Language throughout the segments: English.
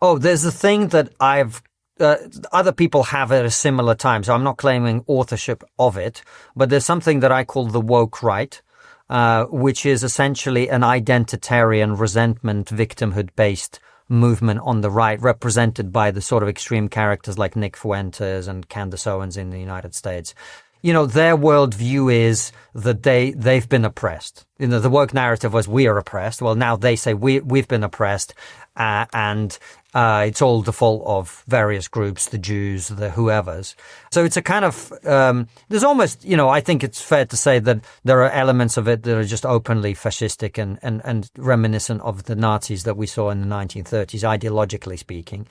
Oh, there's a thing that other people have at a similar time, so I'm not claiming authorship of it, but there's something that I call the woke right, which is essentially an identitarian, resentment, victimhood-based movement on the right, represented by the sort of extreme characters like Nick Fuentes and Candace Owens in the United States. You know, their worldview is that they've been oppressed. You know, the woke narrative was we are oppressed. Well, now they say we've been oppressed, and it's all the fault of various groups, the Jews, the whoever's. So it's a kind of there's almost, you know, I think it's fair to say that there are elements of it that are just openly fascistic and reminiscent of the Nazis that we saw in the 1930s, ideologically speaking.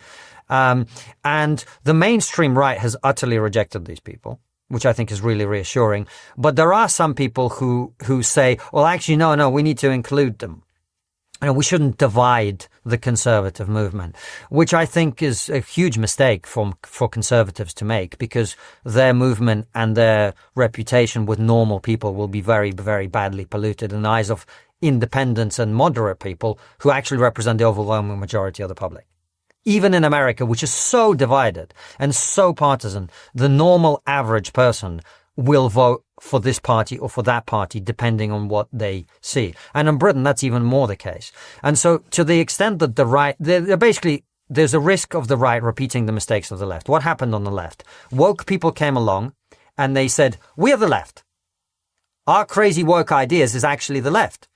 And the mainstream right has utterly rejected these people, which I think is really reassuring. But there are some people who say, well, actually, no, we need to include them. You know, we shouldn't divide the conservative movement, which I think is a huge mistake for conservatives to make, because their movement and their reputation with normal people will be very, very badly polluted in the eyes of independents and moderate people who actually represent the overwhelming majority of the public. Even in America, which is so divided and so partisan, the normal average person will vote for this party or for that party, depending on what they see. And in Britain, that's even more the case. And so to the extent that the right, there's a risk of the right repeating the mistakes of the left. What happened on the left? Woke people came along and they said, we are the left. Our crazy woke ideas is actually the left.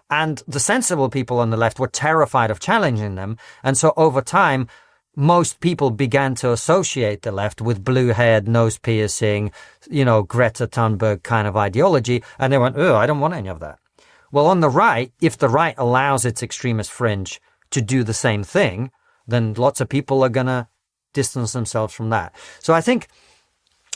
And the sensible people on the left were terrified of challenging them. And so over time, most people began to associate the left with blue-haired, nose-piercing, you know, Greta Thunberg kind of ideology. And they went, oh, I don't want any of that. Well, on the right, if the right allows its extremist fringe to do the same thing, then lots of people are going to distance themselves from that. So I think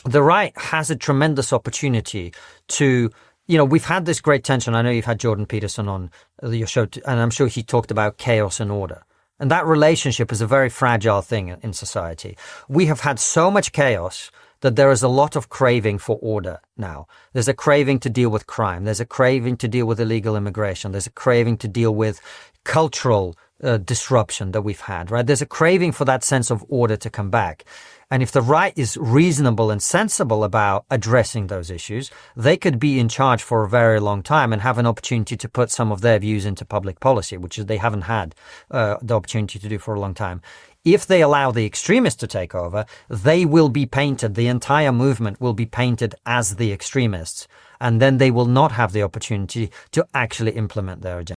the right has a tremendous opportunity to, you know, we've had this great tension. I know you've had Jordan Peterson on your show, and I'm sure he talked about chaos and order. And that relationship is a very fragile thing in society. We have had so much chaos that there is a lot of craving for order now. There's a craving to deal with crime. There's a craving to deal with illegal immigration. There's a craving to deal with cultural disruption that we've had, right? There's a craving for that sense of order to come back. And if the right is reasonable and sensible about addressing those issues, they could be in charge for a very long time and have an opportunity to put some of their views into public policy, which they haven't had the opportunity to do for a long time. If they allow the extremists to take over, they will be painted, the entire movement will be painted as the extremists, and then they will not have the opportunity to actually implement their agenda.